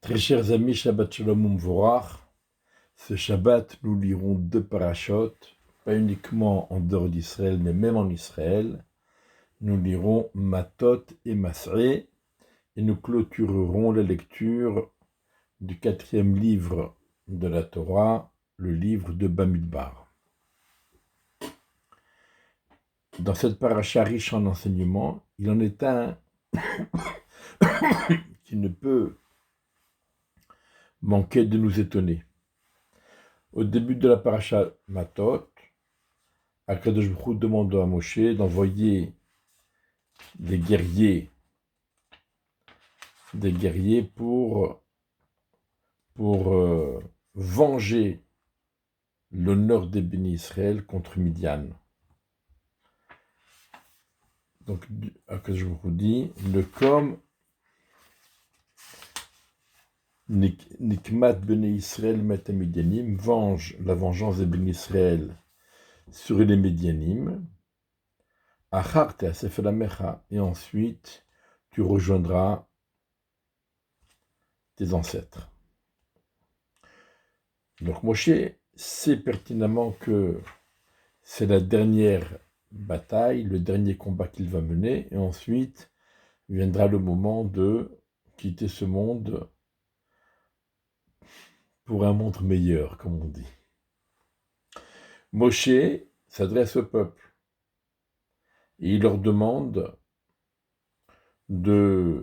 Très chers amis, Shabbat Shalom Umvorach. Ce Shabbat, nous lirons deux parashotes, pas uniquement en dehors d'Israël, mais même en Israël. Nous lirons Matot et Masré, et nous clôturerons la lecture du quatrième livre de la Torah, le livre de Bamidbar. Dans cette paracha riche en enseignements, il en est un qui ne peut manquer de nous étonner. Au début de la paracha Matot, Akadosh Baruch Hu demande à Moshe d'envoyer des guerriers pour venger l'honneur des bénis Israël contre Midian. Donc, Akadosh Baruch Hu dit, le comme Nikmat Bnei Israël Meta Midianim venge la vengeance des bénis Israël sur les Midianim, Acharte Asefelamecha, et ensuite tu rejoindras tes ancêtres. Donc Moshe sait pertinemment que c'est la dernière bataille, le dernier combat qu'il va mener, et ensuite viendra le moment de quitter ce monde pour un monde meilleur, comme on dit. Moshe s'adresse au peuple et il leur demande il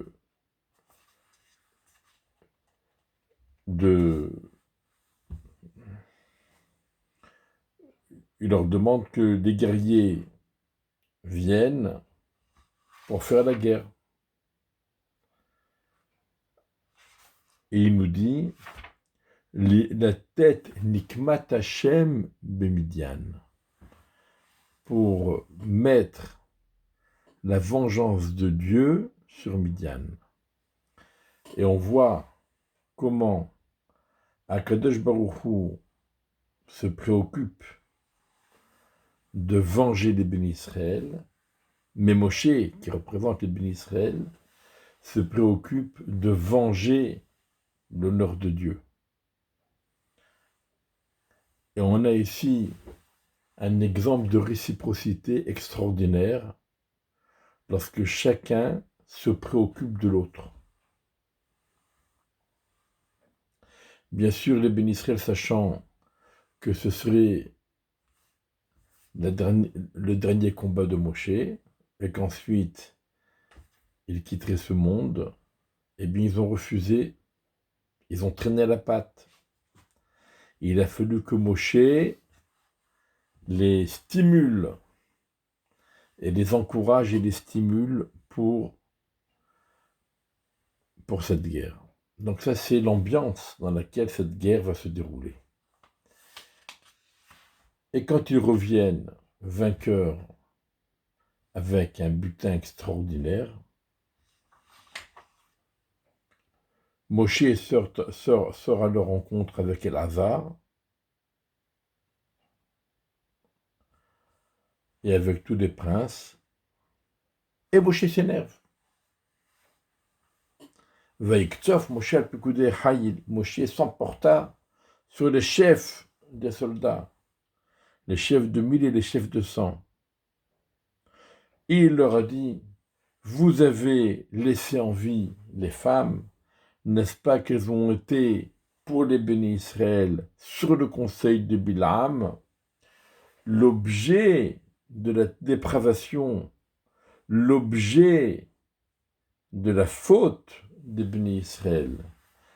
leur demande que des guerriers viennent pour faire la guerre. Et il nous dit, la tête Nikmat Hashem Bemidian, pour mettre la vengeance de Dieu sur Midian. Et on voit comment Akadosh Baruch Hu se préoccupe de venger les bénis Israël, mais Moshe, qui représente les bénis Israël, se préoccupe de venger l'honneur de Dieu. Et on a ici un exemple de réciprocité extraordinaire lorsque chacun se préoccupe de l'autre. Bien sûr, les bénis Israël, sachant que ce serait le dernier combat de Moshe, et qu'ensuite il quitterait ce monde, eh bien ils ont refusé, ils ont traîné la patte. Il a fallu que Moshe les stimule et les encourage et les stimule pour cette guerre. Donc ça, c'est l'ambiance dans laquelle cette guerre va se dérouler. Et quand ils reviennent vainqueurs avec un butin extraordinaire, Moshe sort à leur rencontre avec Elazar et avec tous les princes, et Moshe s'énerve. Vaiktsof Moshe al-Pekudei Hayil, Moshe s'emporta sur les chefs des soldats, les chefs de 1000 et les chefs de 100. Il leur a dit, vous avez laissé en vie les femmes, n'est-ce pas qu'elles ont été, pour les bénis Israël, sur le conseil de Bilam, l'objet de la dépravation, l'objet de la faute des bénis Israël,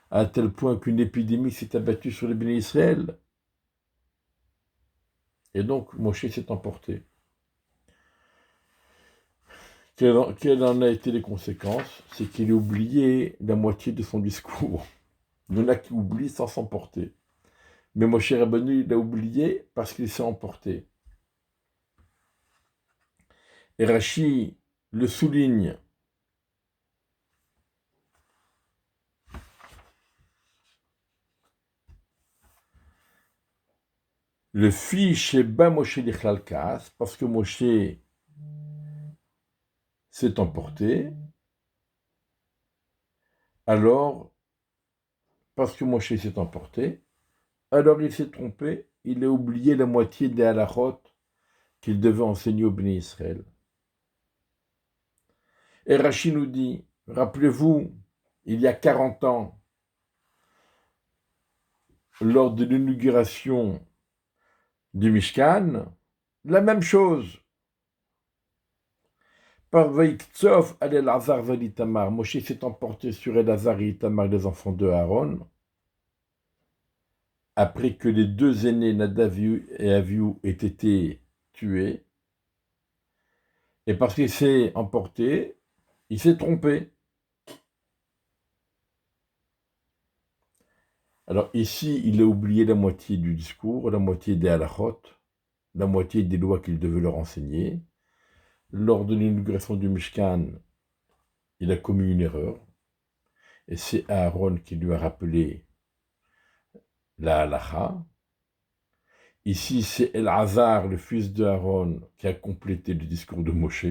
à tel point qu'une épidémie s'est abattue sur les bénis Israël. Et donc, Moshe s'est emporté. Quelles en a été les conséquences? C'est qu'il a oublié la moitié de son discours. Il y en a qui oublient sans s'emporter. Mais Moshe Rabbeinu, il l'a oublié parce qu'il s'est emporté. Et Rashi le souligne. Le fit Sheba Moshe Lichlal Kaas, parce que Moshe s'est emporté, alors parce que Moshe s'est emporté, alors il s'est trompé, il a oublié la moitié des halachot qu'il devait enseigner au Béni Israël. Et Rashi nous dit, rappelez-vous, il y a 40 ans, lors de l'inauguration du Mishkan, la même chose. Par Vaiktsov, Elazar Valitamar, Moshe s'est emporté sur Elazar et Itamar, les enfants de Aaron, après que les deux aînés, Nadav et Avihu, aient été tués, et parce qu'il s'est emporté, il s'est trompé. Alors ici, il a oublié la moitié du discours, la moitié des halachot, la moitié des lois qu'il devait leur enseigner. Lors de l'inauguration du Mishkan, il a commis une erreur, et c'est Aaron qui lui a rappelé la halacha. Ici, c'est Elazar, le fils de Aaron, qui a complété le discours de Moshe.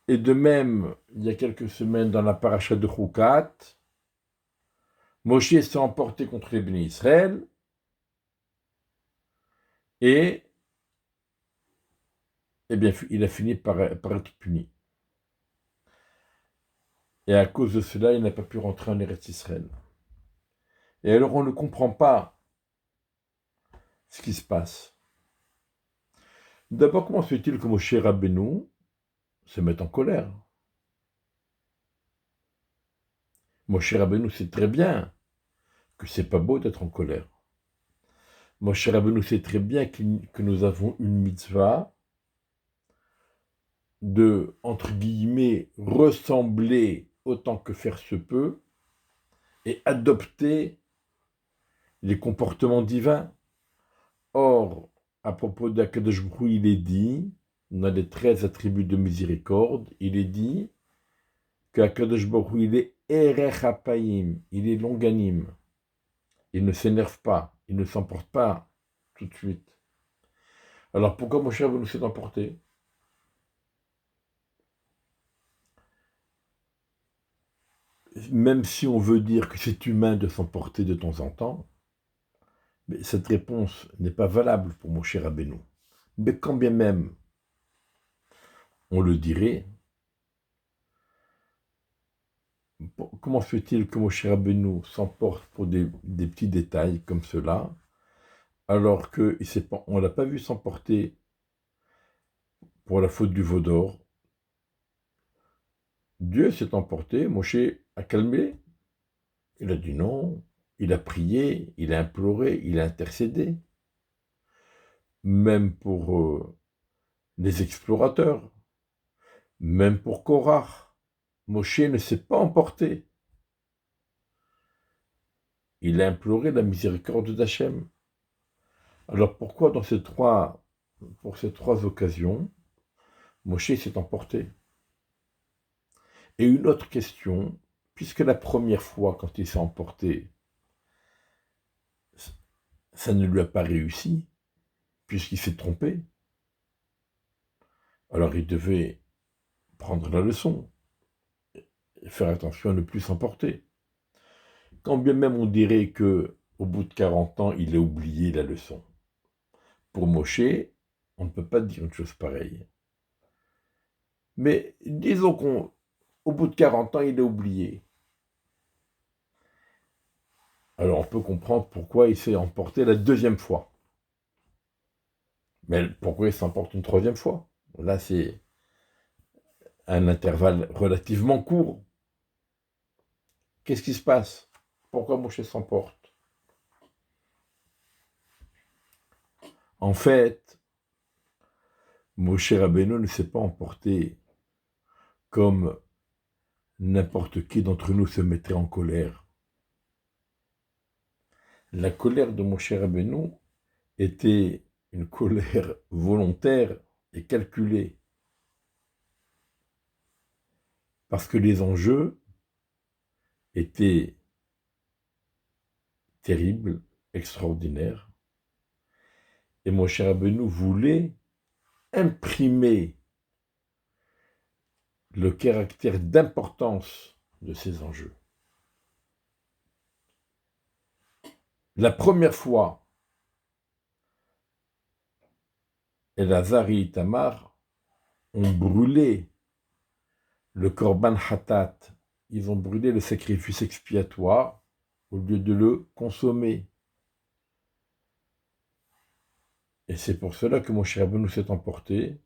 Et de même, il y a quelques semaines, dans la paracha de Chukat, Moshe s'est emporté contre les bénis Israël, et eh bien, il a fini par être puni. Et à cause de cela, il n'a pas pu rentrer en Eretz Israël. Et alors, on ne comprend pas ce qui se passe. D'abord, comment se fait-il que Moshe Rabbeinu se mette en colère? Moshe Rabbeinu sait très bien que c'est pas beau d'être en colère. Moshe Rabbeinu sait très bien que nous avons une mitzvah de, entre guillemets, ressembler autant que faire se peut et adopter les comportements divins. Or, à propos d'Akadosh Baruch Hu, il est dit, dans les 13 attributs de miséricorde, il est dit qu'Akadosh Baruch Hu, il est Erech Apayim, il est longanime. Il ne s'énerve pas, il ne s'emporte pas tout de suite. Alors pourquoi Moshe Rabbeinu s'est emporté? Même si on veut dire que c'est humain de s'emporter de temps en temps, mais cette réponse n'est pas valable pour Moshe Rabbeinu. Mais quand bien même on le dirait, comment se fait-il que Moshe Rabbeinu s'emporte pour des petits détails comme cela, alors qu'on ne l'a pas vu s'emporter pour la faute du veau d'or? Dieu s'est emporté, Moshe a calmé. Il a dit non, il a prié, il a imploré, il a intercédé. Même pour les explorateurs, même pour Korach, Moshe ne s'est pas emporté. Il a imploré la miséricorde d'Hachem. Alors pourquoi pour ces trois occasions, Moshe s'est emporté? Et une autre question, puisque la première fois, quand il s'est emporté, ça ne lui a pas réussi, puisqu'il s'est trompé, alors il devait prendre la leçon et faire attention à ne plus s'emporter. Quand bien même on dirait que au bout de 40 ans, il a oublié la leçon. Pour Moshe, on ne peut pas dire une chose pareille. Mais disons qu'au bout de 40 ans, il a oublié. Alors on peut comprendre pourquoi il s'est emporté la deuxième fois. Mais pourquoi il s'emporte une troisième fois? Là, c'est un intervalle relativement court. Qu'est-ce qui se passe? Pourquoi Moshe s'emporte? En fait, Moshe Rabbeinu ne s'est pas emporté comme n'importe qui d'entre nous se mettrait en colère. La colère de Moshe Rabbeinu était une colère volontaire et calculée. Parce que les enjeux étaient terribles, extraordinaires. Et Moshe Rabbeinu voulait imprimer le caractère d'importance de ces enjeux. La première fois, Elazar et Itamar ont brûlé le Korban Hatat. Ils ont brûlé le sacrifice expiatoire au lieu de le consommer. Et c'est pour cela que Moshe Rabbeinu s'est emporté,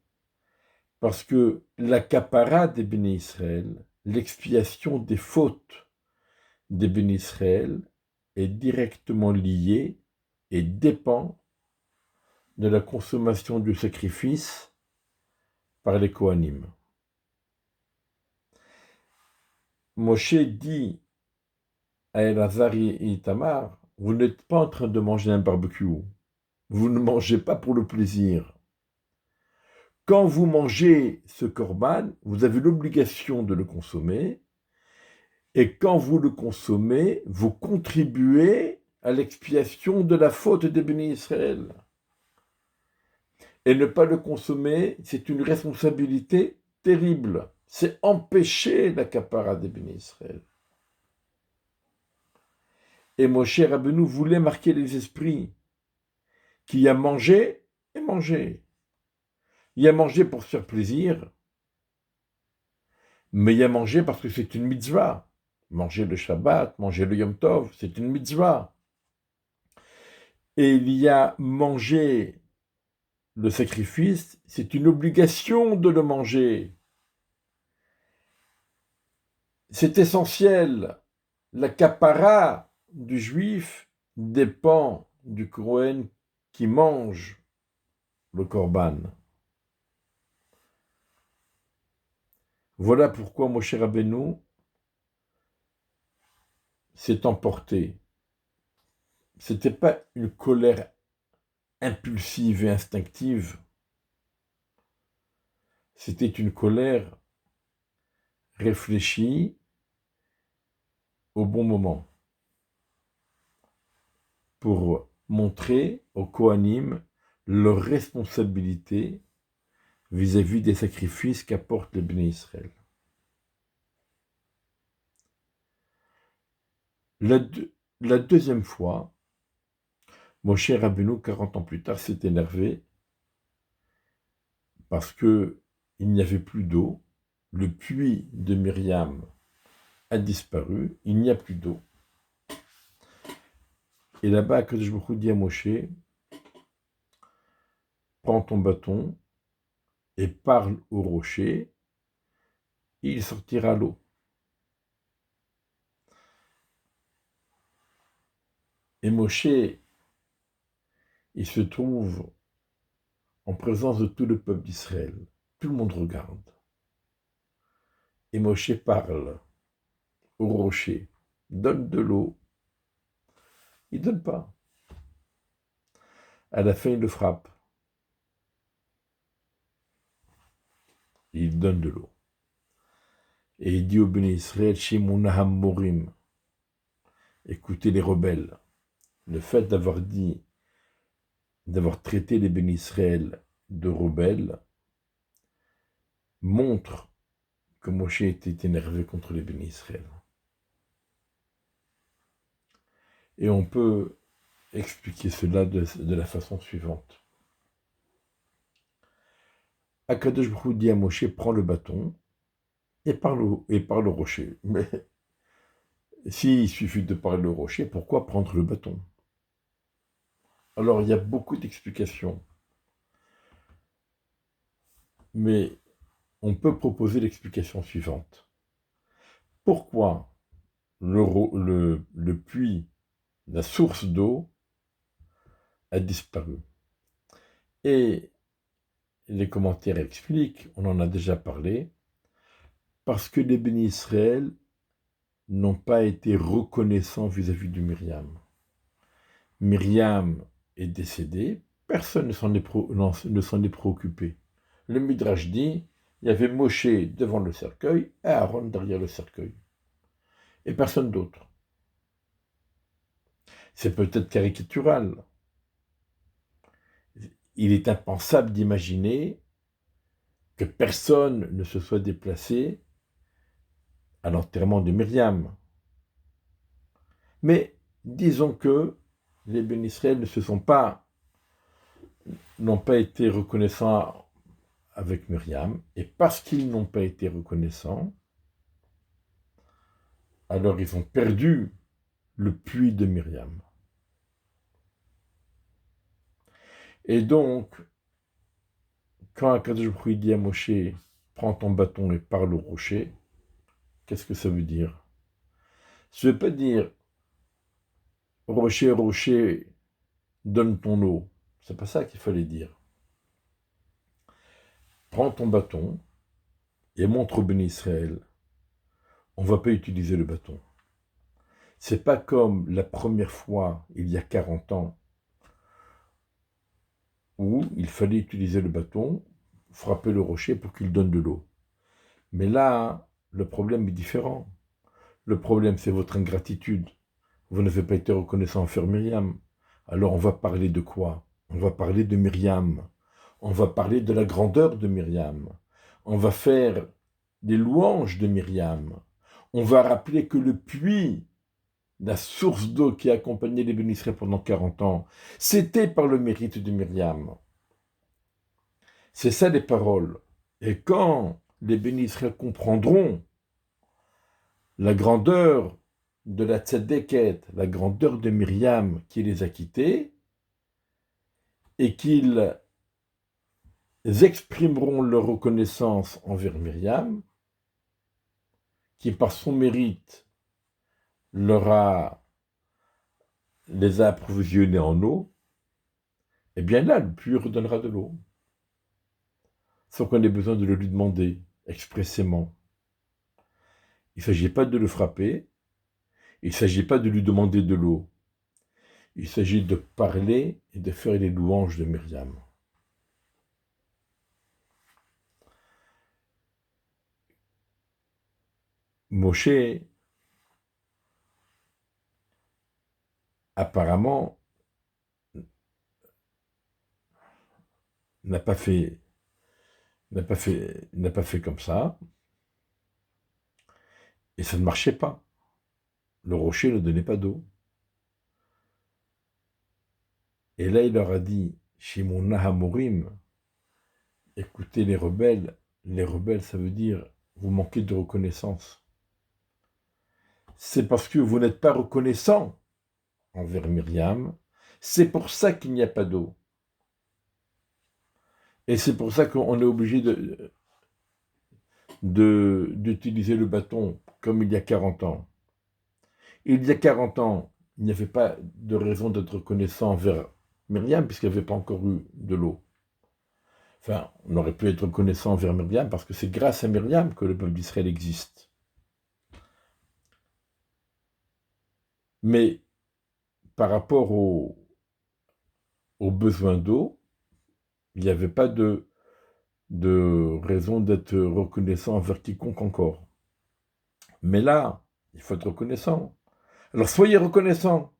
parce que la capara des bénis Israël, l'expiation des fautes des bénis Israël, est directement liée et dépend de la consommation du sacrifice par les Kohanim. Moshe dit à Elazar et Itamar, vous n'êtes pas en train de manger un barbecue, vous ne mangez pas pour le plaisir. Quand vous mangez ce korban, vous avez l'obligation de le consommer, et quand vous le consommez, vous contribuez à l'expiation de la faute des bénis Israël. Et ne pas le consommer, c'est une responsabilité terrible. C'est empêcher la capara des bénis Israël. Et Moshe Rabbeinu voulait marquer les esprits. Qui a mangé et mangé. Il a mangé pour se faire plaisir, mais il a mangé parce que c'est une mitzvah. Manger le Shabbat, manger le Yom Tov, c'est une mitzvah. Et il y a mangé le sacrifice, c'est une obligation de le manger. C'est essentiel. La capara du juif dépend du Kohen qui mange le korban. Voilà pourquoi Moshe Rabbeinu s'est emporté. Ce n'était pas une colère impulsive et instinctive, c'était une colère réfléchie au bon moment pour montrer aux Kohanim leur responsabilité vis-à-vis des sacrifices qu'apportent les bénis Israël. La deuxième fois, Moshe Rabbeinu, 40 ans plus tard, s'est énervé parce qu'il n'y avait plus d'eau. Le puits de Myriam a disparu, il n'y a plus d'eau. Et là-bas, Akadosh Baruch Hu dit à Moshe, prends ton bâton et parle au rocher, il sortira l'eau. Et Moshe, il se trouve en présence de tout le peuple d'Israël. Tout le monde regarde. Et Moshe parle au rocher, donne de l'eau. Il ne donne pas. À la fin, il le frappe. Il donne de l'eau. Et il dit au béni Israël, Shimunaham Morim, écoutez les rebelles. Le fait d'avoir traité les bénis Israël de rebelles, montre que Moshe était énervé contre les bénis Israël. Et on peut expliquer cela de la façon suivante. Akadosh Baruch Hu dit à Moshe, prends le bâton et parle au rocher. Mais s'il suffit de parler au rocher, pourquoi prendre le bâton? Alors il y a beaucoup d'explications. Mais on peut proposer l'explication suivante. Pourquoi le puits, la source d'eau, a disparu? Et les commentaires expliquent, on en a déjà parlé, parce que les bénis Israël n'ont pas été reconnaissants vis-à-vis de Myriam. Myriam est décédée, personne ne s'en est préoccupé. Le Midrash dit, il y avait Moshe devant le cercueil et Aaron derrière le cercueil. Et personne d'autre. C'est peut-être caricatural. Il est impensable d'imaginer que personne ne se soit déplacé à l'enterrement de Myriam. Mais disons que les bénis Israël n'ont pas été reconnaissants avec Myriam, et parce qu'ils n'ont pas été reconnaissants, alors ils ont perdu le puits de Myriam. Et donc, quand Akadosh Baruch Hu dit à Moshe, prends ton bâton et parle au rocher, qu'est-ce que ça veut dire? Ça ne veut pas dire, rocher, rocher, donne ton eau. C'est pas ça qu'il fallait dire. Prends ton bâton et montre au béni Israël. On ne va pas utiliser le bâton. C'est pas comme la première fois, il y a 40 ans, où il fallait utiliser le bâton, frapper le rocher pour qu'il donne de l'eau. Mais là, le problème est différent. Le problème, c'est votre ingratitude. Vous n'avez pas été reconnaissant envers Myriam. Alors on va parler de quoi? On va parler de Myriam. On va parler de la grandeur de Myriam. On va faire des louanges de Myriam. On va rappeler que le puits, la source d'eau qui a accompagné les bénis Israël pendant 40 ans, c'était par le mérite de Myriam. C'est ça les paroles. Et quand les bénis Israël comprendront la grandeur de la tzedeket, la grandeur de Myriam qui les a quittés, et qu'ils exprimeront leur reconnaissance envers Myriam, qui par son mérite les a approvisionnés en eau, et bien là, le puits redonnera de l'eau, sans qu'on ait besoin de le lui demander expressément. Il ne s'agit pas de le frapper, il ne s'agit pas de lui demander de l'eau. Il s'agit de parler et de faire les louanges de Myriam. Moshe, apparemment, n'a pas fait comme ça, et ça ne marchait pas. Le rocher ne donnait pas d'eau. Et là, il leur a dit, Shimon Hamorim, écoutez les rebelles, ça veut dire, vous manquez de reconnaissance. C'est parce que vous n'êtes pas reconnaissant envers Myriam, c'est pour ça qu'il n'y a pas d'eau. Et c'est pour ça qu'on est obligé d'utiliser le bâton comme il y a 40 ans. Il y a 40 ans, il n'y avait pas de raison d'être reconnaissant envers Myriam puisqu'il n'y avait pas encore eu de l'eau. Enfin, on aurait pu être reconnaissant envers Myriam parce que c'est grâce à Myriam que le peuple d'Israël existe. Mais par rapport aux besoins d'eau, il n'y avait pas de raison d'être reconnaissant envers quiconque encore. Mais là, il faut être reconnaissant. Alors soyez reconnaissant.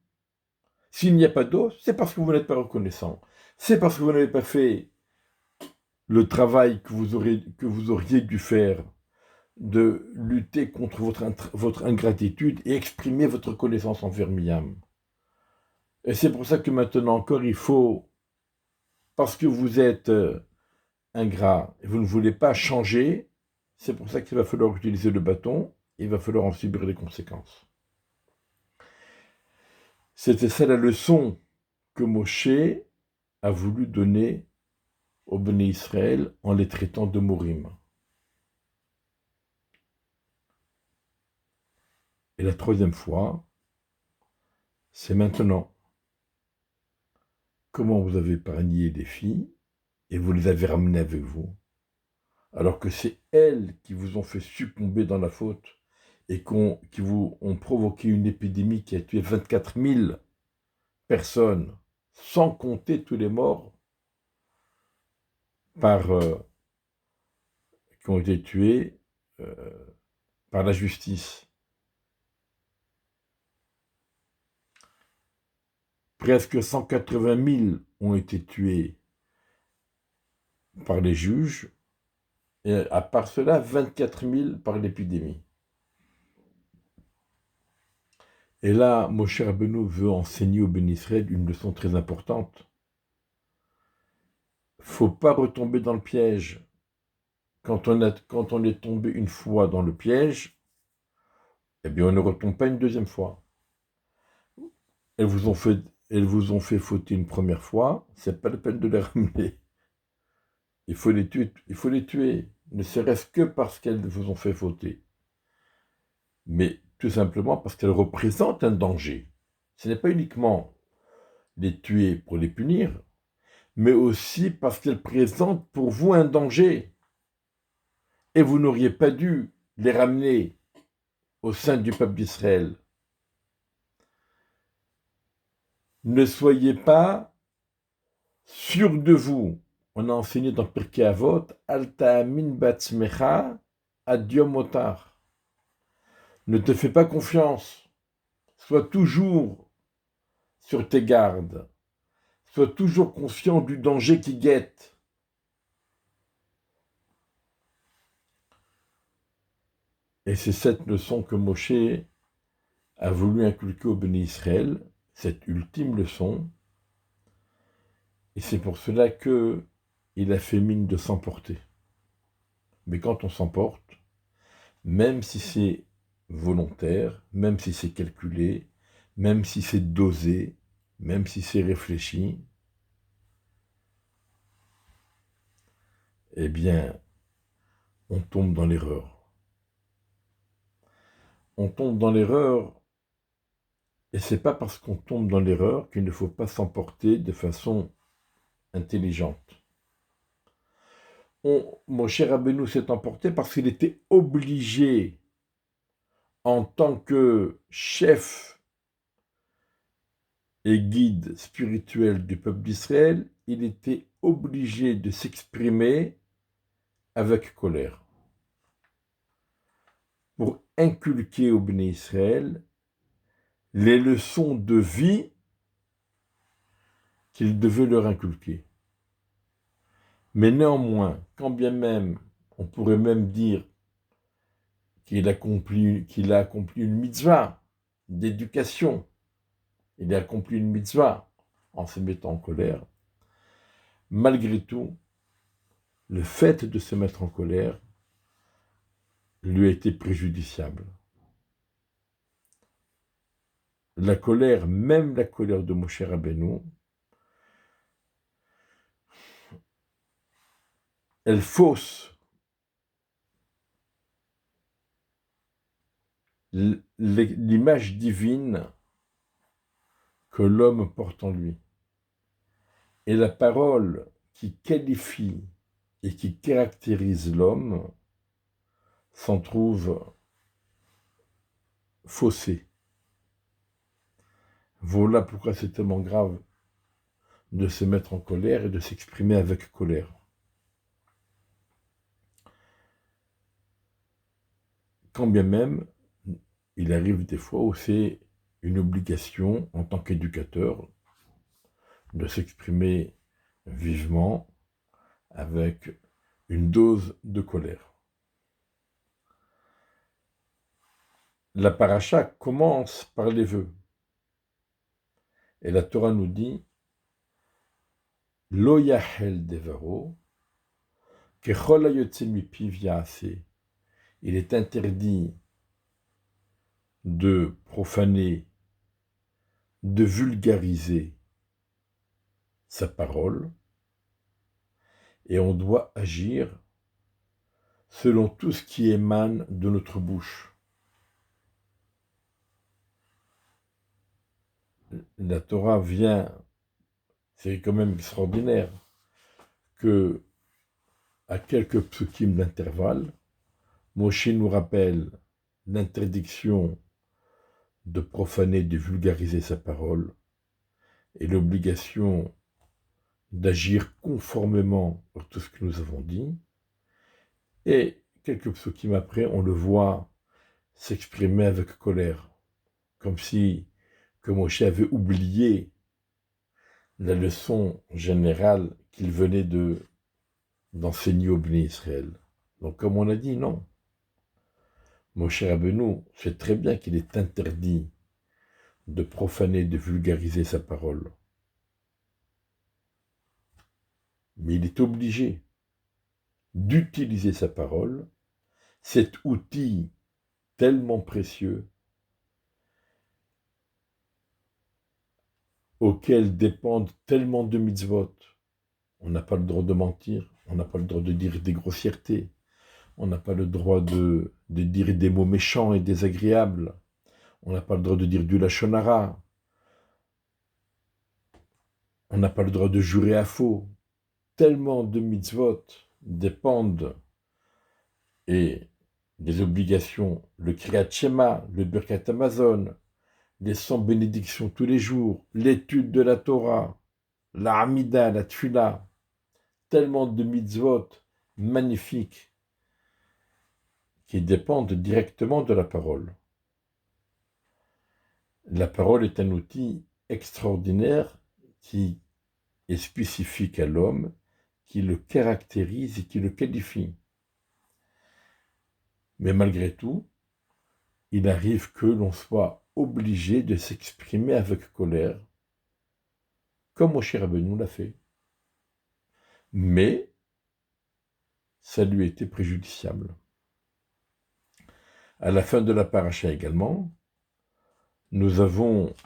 S'il n'y a pas d'eau, c'est parce que vous n'êtes pas reconnaissant. C'est parce que vous n'avez pas fait le travail que vous auriez dû faire de lutter contre votre ingratitude et exprimer votre reconnaissance envers Myriam. Et c'est pour ça que maintenant encore, il faut, parce que vous êtes ingrat et vous ne voulez pas changer, c'est pour ça qu'il va falloir utiliser le bâton et il va falloir en subir les conséquences. C'était ça la leçon que Moshe a voulu donner aux Béné Israël en les traitant de Morim. Et la troisième fois, c'est maintenant. Comment vous avez épargné les filles et vous les avez ramenées avec vous, alors que c'est elles qui vous ont fait succomber dans la faute et qui vous ont provoqué une épidémie qui a tué 24 000 personnes, sans compter tous les morts qui ont été tués par la justice. Presque 180 000 ont été tués par les juges, et à part cela, 24 000 par l'épidémie. Et là, Moshe Rabbeinu veut enseigner au Béni Israël une leçon très importante. Faut pas retomber dans le piège. Quand on est tombé une fois dans le piège, eh bien, on ne retombe pas une deuxième fois. Elles vous ont fait fauter une première fois, c'est pas la peine de les ramener. Il faut les tuer, ne serait-ce que parce qu'elles vous ont fait fauter. Mais tout simplement parce qu'elles représentent un danger. Ce n'est pas uniquement les tuer pour les punir, mais aussi parce qu'elles présentent pour vous un danger. Et vous n'auriez pas dû les ramener au sein du peuple d'Israël. Ne soyez pas sûrs de vous. On a enseigné dans Pirkei Avot, Al ta'amin batzmecha ad yom otar. Ne te fais pas confiance. Sois toujours sur tes gardes. Sois toujours conscient du danger qui guette. Et c'est cette leçon que Moshe a voulu inculquer au Béni Israël, cette ultime leçon. Et c'est pour cela qu'il a fait mine de s'emporter. Mais quand on s'emporte, même si c'est volontaire, même si c'est calculé, même si c'est dosé, même si c'est réfléchi, eh bien, on tombe dans l'erreur. On tombe dans l'erreur, et c'est pas parce qu'on tombe dans l'erreur qu'il ne faut pas s'emporter de façon intelligente. Moshe Rabbeinu s'est emporté parce qu'il était obligé, en tant que chef et guide spirituel du peuple d'Israël, il était obligé de s'exprimer avec colère pour inculquer au Béni Israël les leçons de vie qu'il devait leur inculquer. Mais néanmoins, quand bien même, on pourrait même dire qu'il a accompli une mitzvah d'éducation, il a accompli une mitzvah en se mettant en colère, malgré tout, le fait de se mettre en colère lui a été préjudiciable. La colère, même la colère de Moshe Rabbeinu, elle fausse l'image divine que l'homme porte en lui. Et la parole qui qualifie et qui caractérise l'homme s'en trouve faussée. Voilà pourquoi c'est tellement grave de se mettre en colère et de s'exprimer avec colère. Quand bien même, il arrive des fois où c'est une obligation en tant qu'éducateur de s'exprimer vivement avec une dose de colère. La paracha commence par les vœux. Et la Torah nous dit Lo yachel devaro, kechol hayotze mipiv yaaseh. Il est interdit de profaner, de vulgariser sa parole, et on doit agir selon tout ce qui émane de notre bouche. La Torah vient, c'est quand même extraordinaire, que à quelques psukim d'intervalle, Moshe nous rappelle l'interdiction de profaner, de vulgariser sa parole, et l'obligation d'agir conformément à tout ce que nous avons dit. Et quelques psukim après, on le voit s'exprimer avec colère, comme si que Moshe avait oublié la leçon générale qu'il venait d'enseigner au Béni Israël. Donc comme on a dit, non. Moshe Rabbeinu sait très bien qu'il est interdit de profaner, de vulgariser sa parole. Mais il est obligé d'utiliser sa parole, cet outil tellement précieux auquel dépendent tellement de mitzvot. On n'a pas le droit de mentir, on n'a pas le droit de dire des grossièretés, on n'a pas le droit de dire des mots méchants et désagréables, on n'a pas le droit de dire du lachon hara, on n'a pas le droit de jurer à faux. Tellement de mitzvot dépendent et des obligations, le Kriyat Shema, le Birkat Hamazon, les 100 bénédictions tous les jours, l'étude de la Torah, la Hamida, la Tfila, tellement de mitzvot magnifiques qui dépendent directement de la parole. La parole est un outil extraordinaire qui est spécifique à l'homme, qui le caractérise et qui le qualifie. Mais malgré tout, il arrive que l'on soit obligé de s'exprimer avec colère, comme Moshe Rabbeinu l'a fait. Mais ça lui était préjudiciable. À la fin de la paracha également, nous avons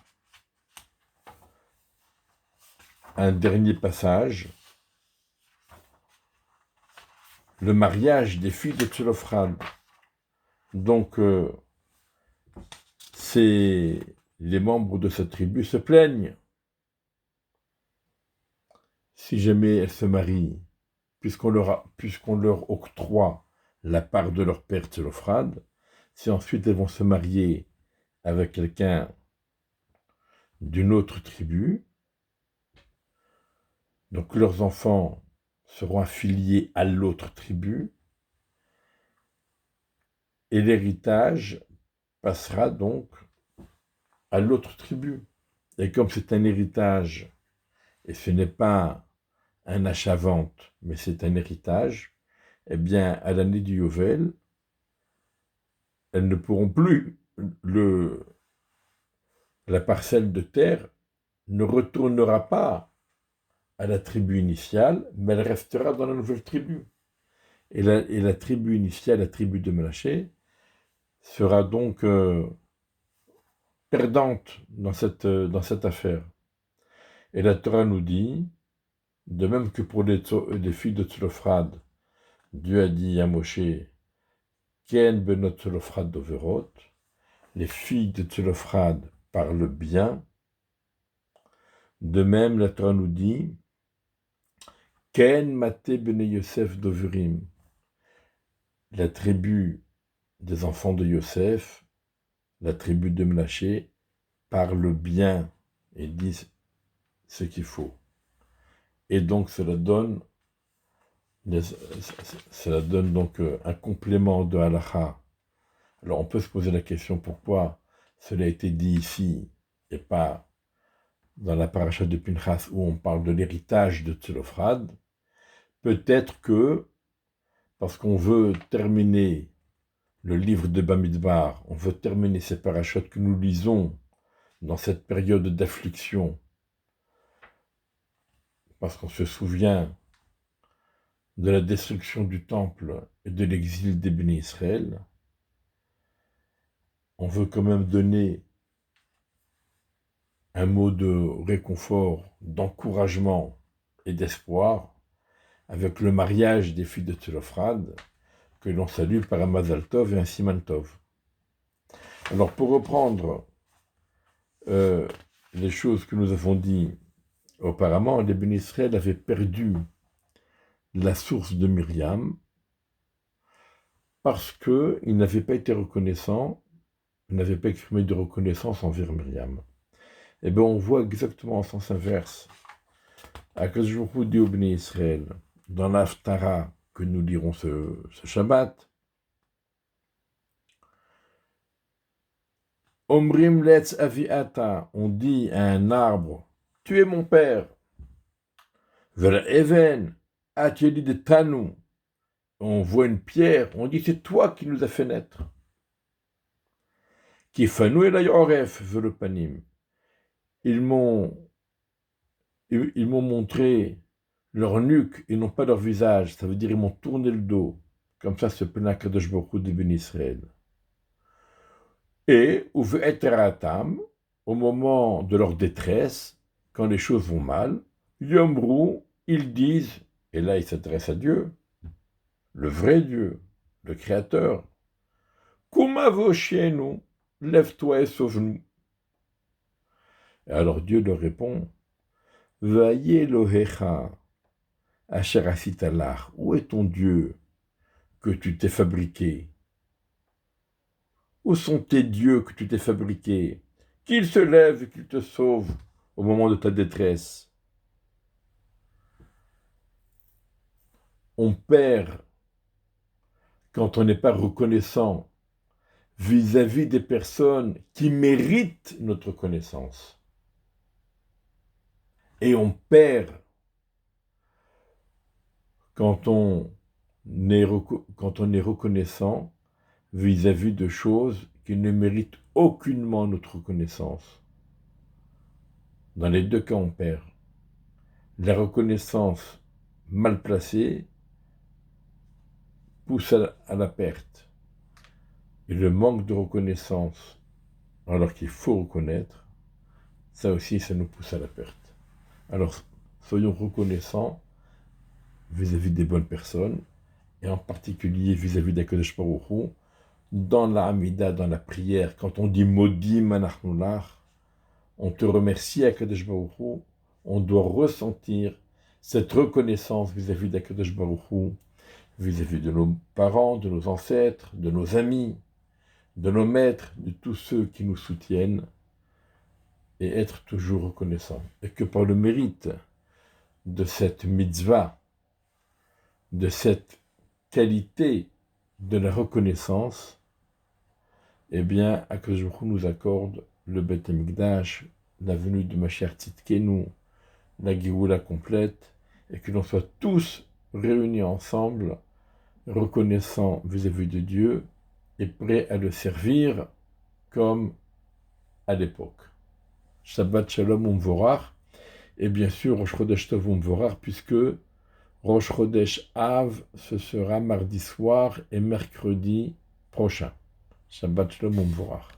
un dernier passage, le mariage des filles de Tselophrad. Donc, les membres de cette tribu se plaignent. Si jamais elles se marient, puisqu'on leur octroie la part de leur père Tselophrad, si ensuite elles vont se marier avec quelqu'un d'une autre tribu, donc leurs enfants seront affiliés à l'autre tribu, et l'héritage passera donc à l'autre tribu. Et comme c'est un héritage, et ce n'est pas un achat-vente, mais c'est un héritage, eh bien, à l'année du Yovel, elles ne pourront plus, la parcelle de terre ne retournera pas à la tribu initiale, mais elle restera dans la nouvelle tribu. Et la tribu initiale, la tribu de Ménaché, sera donc perdante dans cette affaire. Et la Torah nous dit, de même que pour les filles de Tselophrad, Dieu a dit à Moshe, Ken benot Tselophrad doverot, les filles de Tselophrad parlent bien. De même, la Torah nous dit, Ken mate bene Yosef doverim, la tribu des enfants de Yosef, la tribu de Ménaché, parle bien et disent ce qu'il faut. Et donc cela donne donc un complément de halakha. Alors on peut se poser la question pourquoi cela a été dit ici et pas dans la paracha de Pinchas où on parle de l'héritage de Tselophrad. Peut-être que parce qu'on veut terminer le livre de Bamidbar, on veut terminer ces parachutes que nous lisons dans cette période d'affliction, parce qu'on se souvient de la destruction du temple et de l'exil des bénis Israël, on veut quand même donner un mot de réconfort, d'encouragement et d'espoir avec le mariage des filles de Tselophrad, que l'on salue par un Mazal Tov et un Siman Tov. Alors pour reprendre les choses que nous avons dit auparavant, les bénis Israël avaient perdu la source de Myriam parce qu'ils n'avaient pas été reconnaissants, ils n'avaient pas exprimé de reconnaissance envers Myriam. Eh bien, on voit exactement en sens inverse. Akadosh Baruch Hu dit aux bénis Israël, dans l'Haftara que nous lirons ce Shabbat, Omrim letz aviata, on dit à un arbre, tu es mon père. Vers Even, ateli de Tanu, on voit une pierre, on dit c'est toi qui nous as fait naître. Kifanu elay oref velo panim. Ils m'ont montré leur nuque et non pas leur visage. Ça veut dire ils m'ont tourné le dos. Comme ça se plaint Kadosh Baruch Hu de Ben Israël. Et, Uve'eteratam, au moment de leur détresse, quand les choses vont mal, Yomru, ils disent, et là ils s'adressent à Dieu, le vrai Dieu, le Créateur, Kuma voshienu, lève-toi et sauve-nous. Et alors Dieu leur répond, Vaye Elohecha, Asher asitalach, où est ton Dieu que tu t'es fabriqué? Où sont tes dieux que tu t'es fabriqués? Qu'ils se lèvent et qu'ils te sauvent au moment de ta détresse. On perd quand on n'est pas reconnaissant vis-à-vis des personnes qui méritent notre connaissance. Et on perd quand on est reconnaissant vis-à-vis de choses qui ne méritent aucunement notre reconnaissance. Dans les deux cas, on perd. La reconnaissance mal placée pousse à la perte. Et le manque de reconnaissance, alors qu'il faut reconnaître, ça aussi, ça nous pousse à la perte. Alors, soyons reconnaissants vis-à-vis des bonnes personnes, et en particulier vis-à-vis d'Akadosh Baruch Hu, dans la Hamida, dans la prière, quand on dit Modi Manachnular, on te remercie Akadosh Baruch Hu, on doit ressentir cette reconnaissance vis-à-vis d'Akadosh Baruch Hu, vis-à-vis de nos parents, de nos ancêtres, de nos amis, de nos maîtres, de tous ceux qui nous soutiennent, et être toujours reconnaissant. Et que par le mérite de cette mitzvah, de cette qualité de la reconnaissance, eh bien, Akadosh Baruch Hu nous accorde le Beth Amikdash, la venue de Mashiach Tzidkenu, la Géoula complète, et que l'on soit tous réunis ensemble, reconnaissants vis-à-vis de Dieu, et prêts à le servir comme à l'époque. Shabbat Shalom Umvorach, et bien sûr Rosh Chodesh Tov Umvorach, puisque Rosh Chodesh Av, ce sera mardi soir et mercredi prochain. Shabbat Shalom Umvorach.